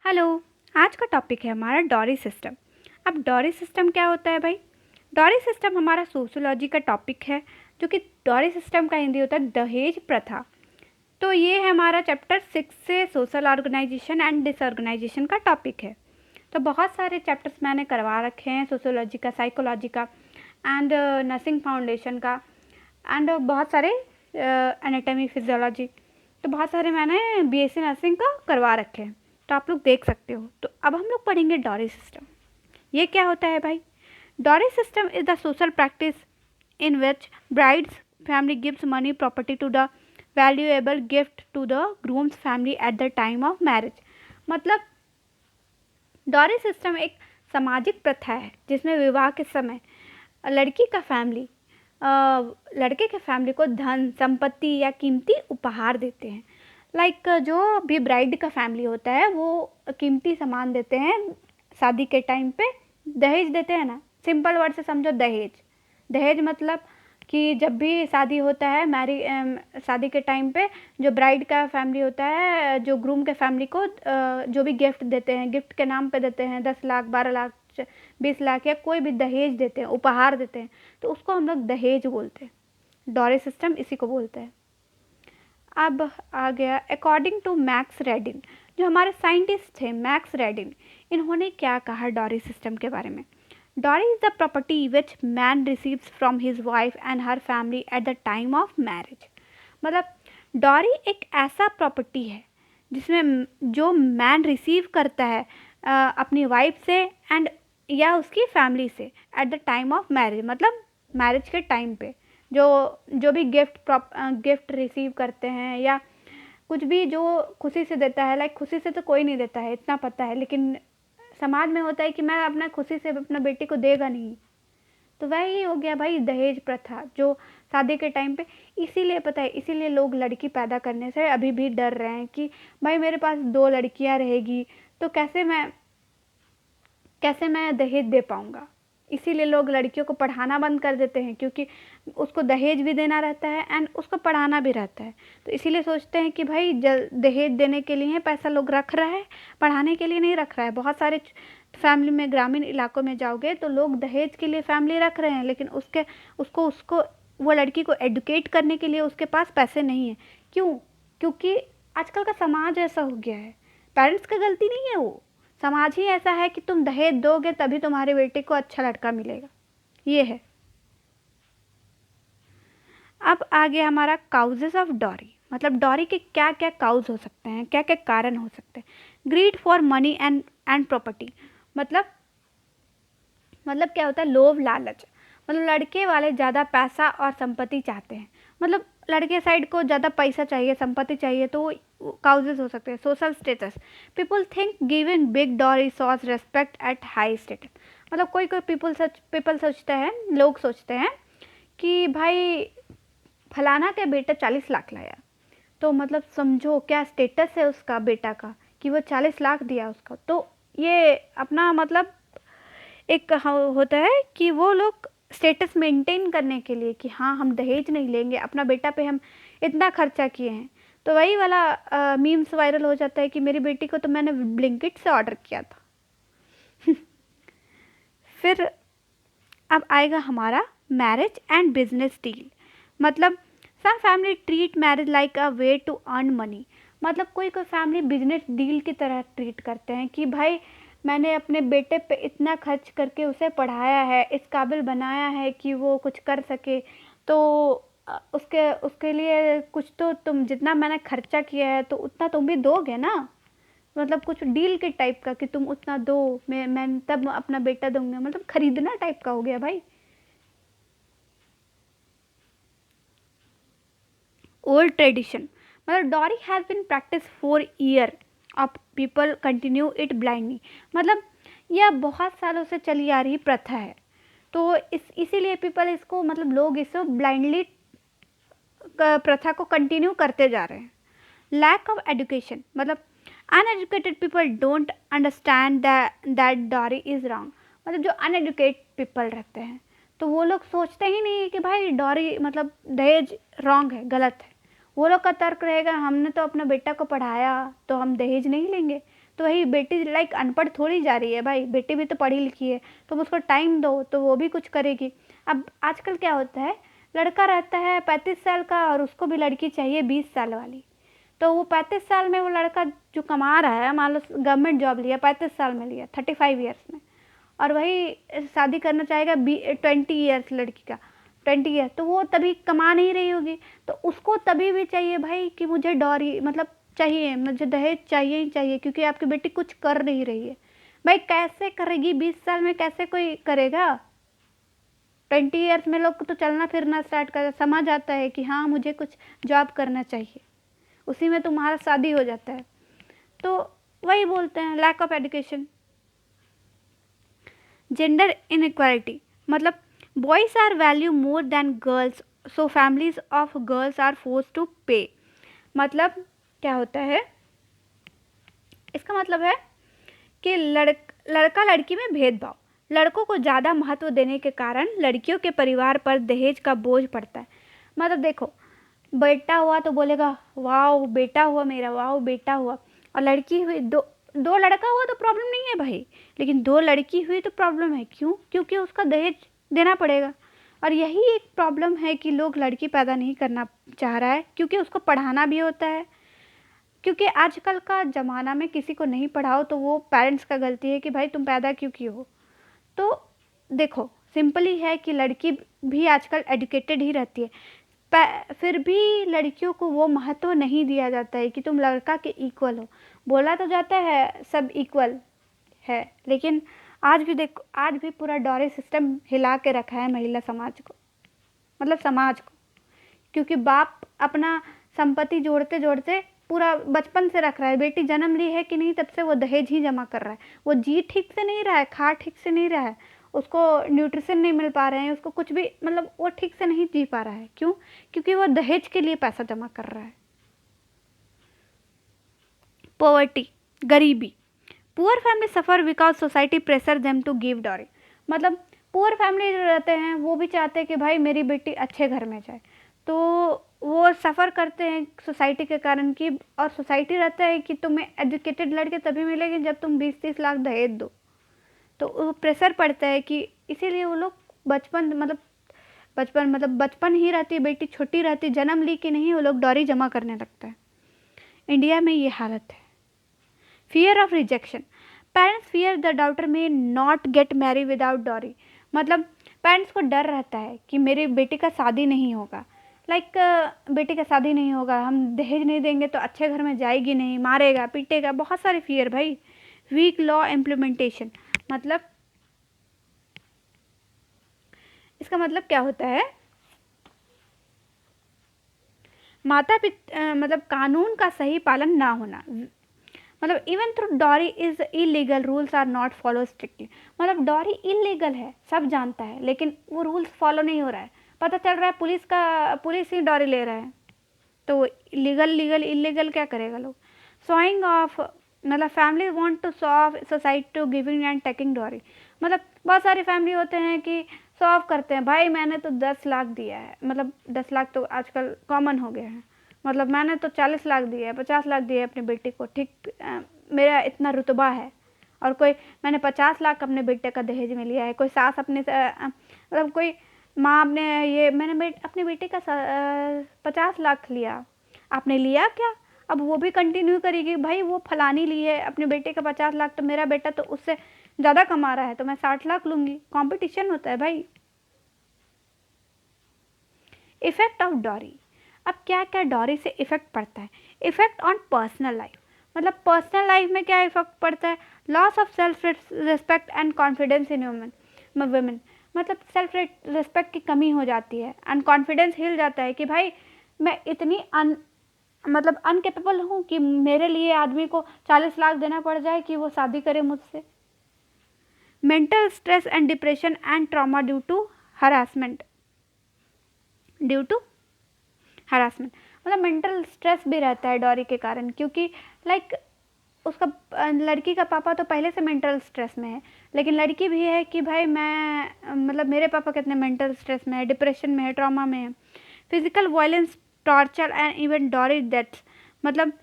Hello. आज का topic है हमारा डॉरी सिस्टम। अब डॉरी सिस्टम क्या होता है भाई? डॉरी सिस्टम हमारा सोशियोलॉजी का टॉपिक है, जो कि डॉरी सिस्टम का हिंदी होता है दहेज प्रथा। तो ये है हमारा चैप्टर 6 से सोशल ऑर्गेनाइजेशन एंड डिसऑर्गेनाइजेशन का टॉपिक है। तो बहुत सारे चैप्टर्स मैंने करवा रखे हैं, सोशियोलॉजी का, साइकोलॉजी का एंड नर्सिंग फाउंडेशन का एंड बहुत सारे एनाटॉमी फिजियोलॉजी। तो बहुत सारे मैंने बीएससी नर्सिंग का करवा रखे हैं, तो आप लोग देख सकते हो। तो अब हम लोग पढ़ेंगे डॉरी सिस्टम। ये क्या होता है भाई? Dowry system is the social practice in which bride's family gives money property to the valuable gift to the groom's family at the time of marriage. मतलब डॉरी सिस्टम एक सामाजिक प्रथा है जिसमें विवाह के समय लड़की का फैमिली लड़के के फैमिली को धन, संपत्ति या कीमती उपहार देते हैं। लाइक जो भी ब्राइड का फैमिली होता है वो कीमती सामान देते हैं शादी के टाइम पे। दहेज देते हैं ना, सिंपल वर्ड से समझो। दहेज दहेज मतलब कि जब भी शादी होता है, शादी के टाइम पे जो ब्राइड का फैमिली होता है, जो ग्रूम के फैमिली को जो भी गिफ्ट देते हैं, गिफ्ट के नाम पे देते हैं 10 लाख, 12 लाख, 20 लाख या कोई भी दहेज देते हैं, उपहार देते हैं, तो उसको हम लोग दहेज बोलते हैं। डॉरी सिस्टम इसी को बोलते हैं। अब आ गया अकॉर्डिंग टू मैक्स रेडिन, जो हमारे साइंटिस्ट थे मैक्स रेडिन। इन्होंने क्या कहा डॉरी सिस्टम के बारे में? Dowry is the property which man receives from his wife and her family at the time of marriage. मतलब डॉरी एक ऐसा प्रॉपर्टी है जिसमें जो मैन रिसीव करता है अपनी वाइफ से एंड या उसकी फैमिली से eight the time of marriage. मतलब मैरिज के टाइम पे जो जो भी गिफ्ट रिसीव करते हैं या कुछ भी जो खुशी से देता है। लाइक खुशी से तो कोई नहीं देता है, इतना पता है, लेकिन समाज में होता है कि मैं अपना खुशी से अपना बेटी को देगा नहीं। तो वही हो गया भाई दहेज प्रथा, जो शादी के टाइम पे। इसीलिए पता है, इसीलिए लोग लड़की पैदा करने से अभी भी डर रहे हैं कि भाई मेरे पास 2 लड़कियां रहेगी तो कैसे मैं दहेज दे पाऊँगा। इसीलिए लोग लड़कियों को पढ़ाना बंद कर देते हैं, क्योंकि उसको दहेज भी देना रहता है एंड उसको पढ़ाना भी रहता है। तो इसीलिए सोचते हैं कि भाई दहेज देने के लिए पैसा लोग रख रहा है, पढ़ाने के लिए नहीं रख रहा है। बहुत सारे फैमिली में, ग्रामीण इलाकों में जाओगे तो लोग दहेज के लिए फैमिली रख रहे हैं, लेकिन उसको वो लड़की को एडुकेट करने के लिए उसके पास पैसे नहीं है। क्यों? क्योंकि आजकल का समाज ऐसा हो गया है। पेरेंट्स की गलती नहीं है, वो समाज ही ऐसा है कि तुम दहेज दोगे तभी तुम्हारे बेटे को अच्छा लड़का मिलेगा। ये है। अब आ गया हमारा काउजेस ऑफ डॉरी। मतलब डॉरी के क्या क्या काउज हो सकते हैं, क्या क्या कारण हो सकते हैं? Greed for money and property. मतलब मतलब क्या होता है? लोभ, लालच। मतलब लड़के वाले ज़्यादा पैसा और संपत्ति चाहते हैं। मतलब लड़के साइड को ज़्यादा पैसा चाहिए, संपत्ति चाहिए, तो काउजेस हो सकते हैं। Social status. People think given big dowry shows respect at high status. मतलब कोई कोई पीपल सोचते हैं, लोग सोचते हैं कि भाई फलाना के बेटा 40 लाख लाया, तो मतलब समझो क्या स्टेटस है उसका बेटा का कि वो 40 लाख दिया उसको। तो ये अपना मतलब एक होता है कि वो लोग स्टेटस मेंटेन करने के लिए कि हाँ हम दहेज नहीं लेंगे, अपना बेटा पे हम इतना खर्चा किए हैं। तो वही वाला मीम्स वायरल हो जाता है कि मेरी बेटी को तो मैंने ब्लिंकिट से ऑर्डर किया था। फिर अब आएगा हमारा मैरिज एंड बिजनेस डील। मतलब some family treat marriage like a way to earn money. मतलब कोई कोई फैमिली बिजनेस डील की तरह ट्रीट करते हैं कि भाई मैंने अपने बेटे पे इतना खर्च करके उसे पढ़ाया है, इस काबिल बनाया है कि वो कुछ कर सके, तो उसके उसके लिए कुछ तो तुम जितना मैंने खर्चा किया है तो उतना तुम भी दोगे ना। मतलब कुछ डील के टाइप का कि तुम उतना दो, मैं तब अपना बेटा दूंगा। मतलब खरीदना टाइप का हो गया भाई। Old tradition. मतलब dowry has been practice for year of people continue it blindly. मतलब यह बहुत सालों से चली आ रही प्रथा है, तो इसीलिए पीपल इसको, मतलब लोग इसको ब्लाइंडली प्रथा को कंटिन्यू करते जा रहे हैं। Lack of education. मतलब uneducated people don't understand that dowry is wrong. मतलब जो अनएजुकेट पीपल रहते हैं तो वो लोग सोचते ही नहीं है कि भाई डॉरी मतलब दहेज रॉन्ग है, गलत है। वो लोग का तर्क रहेगा हमने तो अपना बेटा को पढ़ाया तो हम दहेज नहीं लेंगे। तो वही बेटी लाइक अनपढ़ थोड़ी जा रही है भाई, बेटी भी तो पढ़ी लिखी है, तुम उसको टाइम दो तो वो भी कुछ करेगी। अब आजकल क्या होता है, लड़का रहता है 35 साल का और उसको भी लड़की चाहिए 20 साल वाली, तो वो 35 साल में वो लड़का जो कमा रहा है, मान लो गवर्नमेंट जॉब लिया 35 साल में लिया 35 ईयर्स में, और वही शादी करना चाहेगा 20 ईयर्स लड़की का 20 ईयर, तो वो तभी कमा नहीं रही होगी, तो उसको तभी भी चाहिए भाई कि मुझे डॉरी मतलब चाहिए, मुझे दहेज चाहिए ही चाहिए, क्योंकि आपकी बेटी कुछ कर नहीं रही है। भाई कैसे करेगी 20 साल में, कैसे कोई करेगा? 20 ईयर्स में लोग तो चलना फिरना स्टार्ट कर, समझ आता है कि हाँ मुझे कुछ जॉब करना चाहिए, उसी में तुम्हारा शादी हो जाता है। तो वही बोलते हैं lack of education. Gender inequality मतलब boys are value more than girls, so families of girls are force to pay. मतलब क्या होता है, इसका मतलब है कि लड़का लड़की में भेदभाव, लड़कों को ज़्यादा महत्व देने के कारण लड़कियों के परिवार पर दहेज का बोझ पड़ता है। मतलब देखो, बेटा हुआ तो बोलेगा वाह बेटा हुआ मेरा, वाह बेटा हुआ, और लड़की हुई दो लड़का हुआ तो प्रॉब्लम नहीं है भाई, लेकिन 2 लड़की हुई तो प्रॉब्लम है। क्यों? क्योंकि उसका दहेज देना पड़ेगा। और यही एक प्रॉब्लम है कि लोग लड़की पैदा नहीं करना चाह रहा है, क्योंकि उसको पढ़ाना भी होता है, क्योंकि आजकल का ज़माना में किसी को नहीं पढ़ाओ तो वो पेरेंट्स का गलती है कि भाई तुम पैदा क्यों किए हो। तो देखो सिंपली है कि लड़की भी आजकल एजुकेटेड ही रहती है, फिर भी लड़कियों को वो महत्व नहीं दिया जाता है कि तुम लड़का के इक्वल हो। बोला तो जाता है सब इक्वल है, लेकिन आज भी देखो, आज भी पूरा डॉरी सिस्टम हिला के रखा है महिला समाज को, मतलब समाज को, क्योंकि बाप अपना संपत्ति जोड़ते जोड़ते पूरा बचपन से रख रहा है, बेटी जन्म ली है कि नहीं तब से वो दहेज ही जमा कर रहा है, वो जी ठीक से नहीं रहा है, खा ठीक से नहीं रहा है, उसको न्यूट्रिशन नहीं मिल पा रहे हैं, उसको कुछ भी मतलब वो ठीक से नहीं जी पा रहा है। क्यों? क्योंकि वो दहेज के लिए पैसा जमा कर रहा है। पॉवर्टी गरीबी, poor family suffer because society pressure them to give dowry. मतलब पुअर फैमिली जो रहते हैं वो भी चाहते हैं कि भाई मेरी बेटी अच्छे घर में जाए, तो वो सफ़र करते हैं सोसाइटी के कारण की, और सोसाइटी रहता है कि तुम्हें एजुकेटेड लड़के तभी मिलेंगे जब तुम 20-30 लाख दहेज दो, तो वो प्रेशर पड़ता है कि इसीलिए वो लोग बचपन ही रहती है, बेटी छोटी रहती, जन्म ली कि नहीं वो लोग डॉरी जमा करने लगता है। इंडिया में ये हालत है। Fear of rejection, parents fear the daughter may not get marry without dowry. मतलब पेरेंट्स को डर रहता है कि मेरी बेटी का शादी नहीं होगा, बेटी का शादी नहीं होगा, हम दहेज नहीं देंगे तो अच्छे घर में जाएगी नहीं, मारेगा पीटेगा, बहुत सारे फियर भाई। वीक लॉ इम्प्लीमेंटेशन, मतलब इसका मतलब क्या होता है, माता पिता मतलब कानून का सही पालन ना होना। मतलब even though dowry is illegal, rules are not follow strictly. मतलब डॉरी इलीगल है, सब जानता है, लेकिन वो रूल्स फॉलो नहीं हो रहा है। पता चल रहा है पुलिस ही डॉरी ले रहा है, तो लीगल इलीगल क्या करेगा लोग। सॉइंग ऑफ, मतलब family want to show society to giving and taking dowry. मतलब बहुत सारी फैमिली होते हैं कि शो ऑफ करते हैं, भाई मैंने तो 10 लाख दिया है, मतलब 10 लाख तो आजकल कॉमन हो गया है, मतलब मैंने तो 40 लाख दिए है, 50 लाख दिए अपनी बेटी को, ठीक मेरा इतना रुतबा है। और कोई मैंने 50 लाख अपने बेटे का दहेज में लिया है, कोई सास अपने मतलब कोई माँ अपने ये मैंने अपने बेटे का 50 लाख लिया, आपने लिया क्या? अब वो भी कंटिन्यू करेगी, भाई वो फलानी ली है अपने बेटे का 50 लाख, तो मेरा बेटा तो उससे ज़्यादा कमा रहा है तो मैं 60 लाख लूँगी। कंपटीशन होता है भाई। इफेक्ट ऑफ डॉरी, अब क्या क्या डॉरी से इफेक्ट पड़ता है। इफेक्ट ऑन पर्सनल लाइफ, मतलब पर्सनल लाइफ में क्या इफेक्ट पड़ता है, loss of self respect and confidence in women. मतलब सेल्फ रिस्पेक्ट की कमी हो जाती है एंड कॉन्फिडेंस हिल जाता है कि भाई मैं इतनी मतलब अनकेपेबल हूँ कि मेरे लिए आदमी को 40 लाख देना पड़ जाए कि वो शादी करे मुझसे। Mental stress and depression and trauma due to harassment, मतलब मेंटल स्ट्रेस भी रहता है डॉरी के कारण, क्योंकि उसका लड़की का पापा तो पहले से मेंटल स्ट्रेस में है, लेकिन लड़की भी है कि भाई मैं मतलब मेरे पापा कितने मेंटल स्ट्रेस में है, डिप्रेशन में है, ट्रॉमा में है। Physical violence, torture and even dowry deaths, मतलब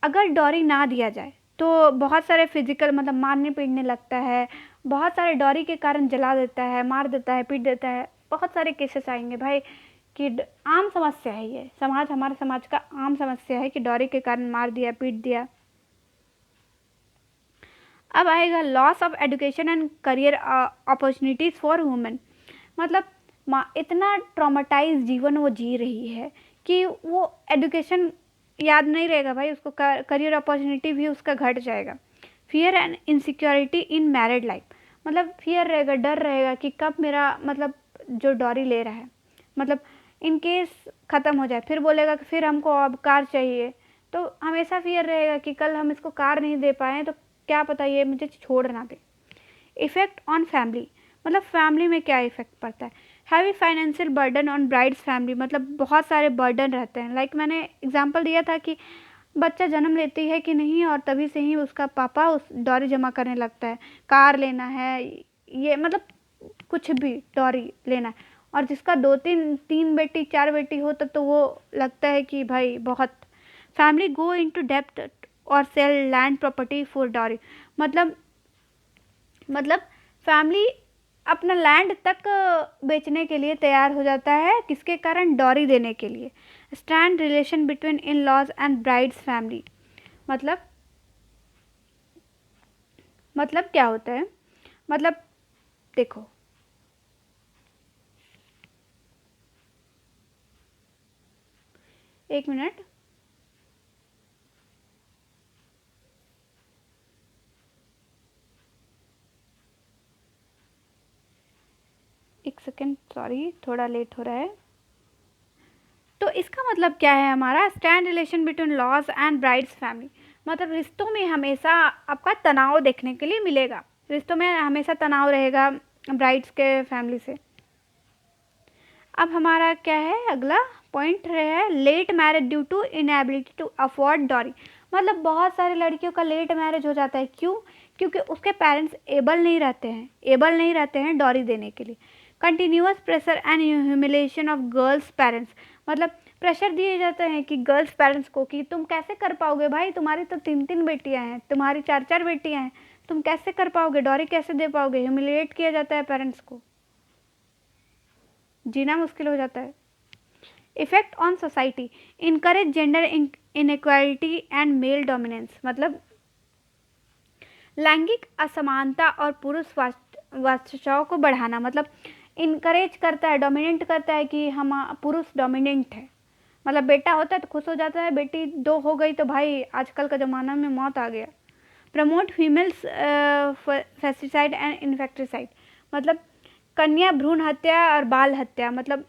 अगर डॉरी ना दिया जाए तो बहुत सारे फिजिकल मतलब मारने पीटने लगता है, बहुत सारे डॉरी के कारण जला देता है, मार देता है, पीट देता है। बहुत सारे केसेस आएंगे भाई कि आम समस्या है ये, हमारे समाज का आम समस्या है कि डॉरी के कारण मार दिया, पीट दिया। अब आएगा loss of education and career opportunities for women. मतलब इतना ट्रॉमेटाइज जीवन वो जी रही है कि वो एजुकेशन याद नहीं रहेगा भाई उसको, करियर अपॉर्चुनिटी भी उसका घट जाएगा। Fear and insecurity in married life, मतलब फियर रहेगा, डर रहेगा कि कब मेरा मतलब जो डॉरी ले रहा है मतलब इन केस ख़त्म हो जाए, फिर बोलेगा कि फिर हमको अब कार चाहिए, तो हमेशा फियर रहेगा कि कल हम इसको कार नहीं दे पाए तो क्या पता ये मुझे छोड़ ना दे। इफ़ेक्ट ऑन फैमिली, मतलब फैमिली में क्या इफ़ेक्ट पड़ता है। Heavy financial burden on brides family, मतलब बहुत सारे बर्डन रहते हैं। लाइक मैंने एग्जांपल दिया था कि बच्चा जन्म लेती है कि नहीं और तभी से ही उसका पापा उस डॉरी जमा करने लगता है, कार लेना है, ये मतलब कुछ भी डॉरी लेना है। और जिसका 2 3 बेटी 4 बेटी हो तब तो वो लगता है कि भाई बहुत। फैमिली गो इनटू डेप्थ और sell land property for dowry, मतलब फैमिली अपना लैंड तक बेचने के लिए तैयार हो जाता है, किसके कारण, डॉरी देने के लिए। Strained relation between in laws and bride's family, मतलब क्या होता है, मतलब देखो एक मिनट, एक सेकेंड, सॉरी थोड़ा लेट हो रहा है। तो इसका मतलब क्या है हमारा, strained relation between laws and bride's family, मतलब रिश्तों में हमेशा आपका तनाव देखने के लिए मिलेगा, रिश्तों में हमेशा तनाव रहेगा ब्राइड्स के फैमिली से। अब हमारा क्या है अगला पॉइंट है, late marriage due to inability to afford dowry, मतलब बहुत सारे लड़कियों का लेट मैरिज हो जाता है, क्यों, क्योंकि उसके पेरेंट्स एबल नहीं रहते हैं डॉरी देने के लिए। Continuous pressure and humiliation of girls parents, मतलब प्रेशर दिए जाते हैं कि गर्ल्स पेरेंट्स को कि तुम कैसे कर पाओगे भाई, तुम्हारी तो 3 3 बेटियां हैं, तुम्हारी 4 4 बेटियां हैं, तुम कैसे कर पाओगे, डॉरी कैसे दे पाओगे। ह्यूमिलेट किया जाता है पेरेंट्स को, जीना मुश्किल हो जाता है। Effect on society, encourage gender inequality and male dominance, मतलब लैंगिक असमानता और पुरुष वास्तुओं को बढ़ाना, मतलब इनकरेज करता है, डोमिनेट करता है कि हम पुरुष डोमिनेंट है। मतलब बेटा होता है तो खुश हो जाता है, बेटी 2 हो गई तो भाई आजकल का ज़माना में मौत आ गया। प्रमोट फीमेल्स फेस्टिसाइड एंड इन्फेक्टिसाइड, मतलब कन्या भ्रूण हत्या और बाल हत्या, मतलब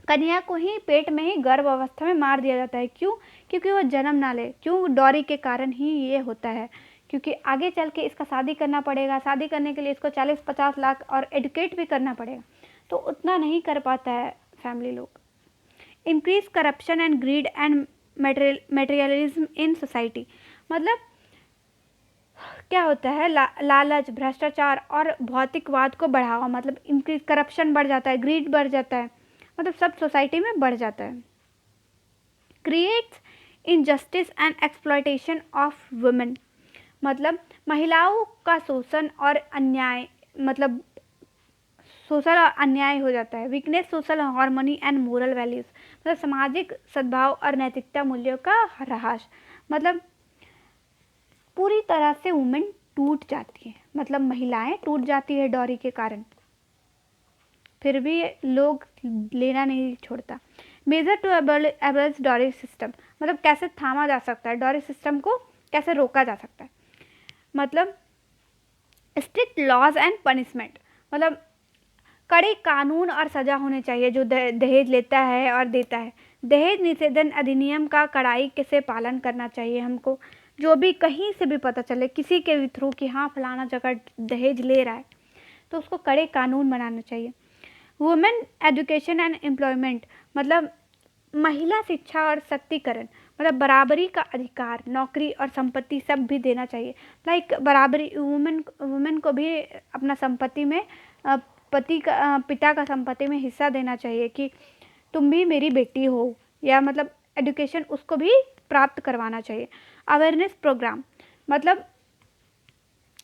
कन्या को ही पेट में ही गर्भ अवस्था में मार दिया जाता है, क्यों, क्योंकि वो जन्म ना ले, क्यों, डॉरी के कारण ही ये होता है, क्योंकि आगे चल के इसका शादी करना पड़ेगा, शादी करने के लिए इसको 40-50 लाख और एडुकेट भी करना पड़ेगा, तो उतना नहीं कर पाता है फैमिली लोग। Increase corruption and greed and materialism in society, मतलब क्या होता है, लालच, भ्रष्टाचार और भौतिकवाद को बढ़ावा, मतलब इंक्रीज करप्शन बढ़ जाता है, ग्रीड बढ़ जाता है, मतलब सब सोसाइटी में बढ़ जाता है। Creates injustice and exploitation of women, मतलब महिलाओं का शोषण और अन्याय, मतलब सोशल और अन्याय हो जाता है। Weakness social harmony and moral values, मतलब सामाजिक सद्भाव और नैतिकता मूल्यों का ह्रास, मतलब पूरी तरह से वुमेन टूट जाती है, मतलब महिलाएं टूट जाती है डॉरी के कारण, फिर भी लोग लेना नहीं छोड़ता। Measure to abolish dowry system, मतलब कैसे थामा जा सकता है डॉरी सिस्टम को, कैसे रोका जा सकता है, मतलब स्ट्रिक्ट लॉज एंड पनिशमेंट, मतलब कड़े कानून और सज़ा होने चाहिए जो दहेज लेता है और देता है। दहेज निषेधन अधिनियम का कड़ाई से पालन करना चाहिए हमको, जो भी कहीं से भी पता चले किसी के भी थ्रू कि हाँ फलाना जगह दहेज ले रहा है तो उसको कड़े कानून बनाना चाहिए। वुमेन एजुकेशन एंड एम्प्लॉयमेंट, मतलब महिला शिक्षा और शक्तिकरण, मतलब बराबरी का अधिकार, नौकरी और संपत्ति सब भी देना चाहिए। लाइक बराबरी, वुमेन को भी अपना संपत्ति में पिता का संपत्ति में हिस्सा देना चाहिए कि तुम भी मेरी बेटी हो, या मतलब एजुकेशन उसको भी प्राप्त करवाना चाहिए। अवेयरनेस प्रोग्राम मतलब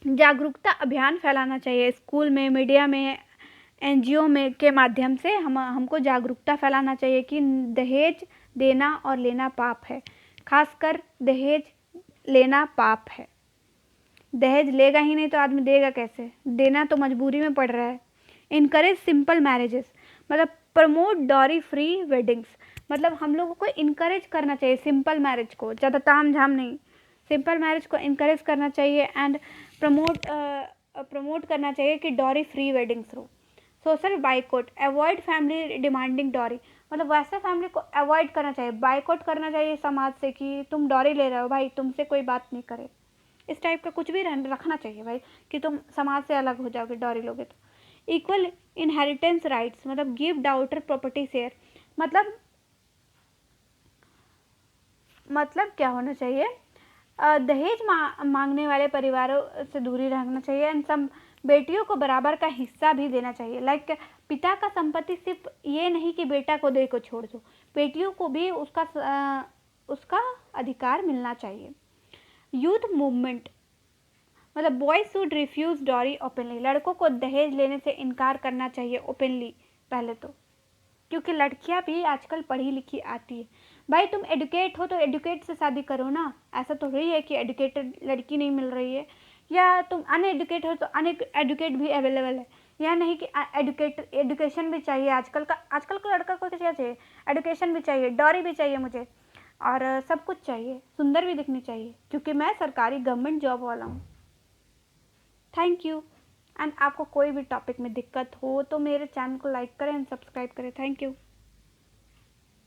जागरूकता अभियान फैलाना चाहिए स्कूल में, मीडिया में, एनजीओ में के माध्यम से हमको जागरूकता फैलाना चाहिए कि दहेज देना और लेना पाप है। खासकर दहेज लेना पाप है। दहेज लेगा ही नहीं तो आदमी देगा कैसे? देना तो मजबूरी में पड़ रहा है। इनकरेज सिंपल मैरिजेस मतलब प्रमोट डॉरी फ्री वेडिंग्स, मतलब हम लोगों को इनकरेज करना चाहिए सिंपल मैरिज को, ज़्यादा ताम झाम नहीं, सिंपल मैरिज को इनकरेज करना चाहिए एंड प्रमोट करना चाहिए कि डॉरी फ्री वेडिंग्स हो। Social boycott, avoid family demanding dowry, मतलब वैसे फैमिली को अवॉइड करना चाहिए, बाइकआउट करना चाहिए समाज से कि तुम डॉरी ले रहे हो भाई, तुमसे कोई बात नहीं करे। इस टाइप का कुछ भी रखना चाहिए भाई कि तुम समाज से अलग हो जाओगे डॉरी लोगे तो। इक्वल इनहेरिटेंस राइट्स मतलब गिव डाउटर प्रॉपर्टी शेयर, मतलब क्या होना चाहिए? दहेज मांगने वाले परिवारों से दूरी रखना चाहिए एंड सब बेटियों को बराबर का हिस्सा भी देना चाहिए। लाइक पिता का संपत्ति सिर्फ ये नहीं कि बेटा को दे को छोड़ दो, बेटियों को भी उसका अधिकार मिलना चाहिए। यूथ मूवमेंट मतलब boys should refuse dowry openly, लड़कों को दहेज लेने से इनकार करना चाहिए ओपनली पहले तो, क्योंकि लड़कियां भी आजकल पढ़ी लिखी आती है। भाई तुम एडुकेट हो तो एडुकेट से शादी करो ना, ऐसा तो रही है कि एडुकेटेड लड़की नहीं मिल रही है, या तुम अनएडुकेट हो तो अनएडुकेट भी अवेलेबल है, या नहीं कि एडुकेशन भी चाहिए। आजकल का लड़का को क्या चाहिए? एडुकेशन भी चाहिए, डॉरी भी चाहिए मुझे, और सब कुछ चाहिए, सुंदर भी दिखनी चाहिए, क्योंकि मैं सरकारी गवर्नमेंट जॉब वाला हूँ। Thank you. एंड आपको कोई भी टॉपिक में दिक्कत हो तो मेरे चैनल को लाइक करें एंड सब्सक्राइब करें। Thank you.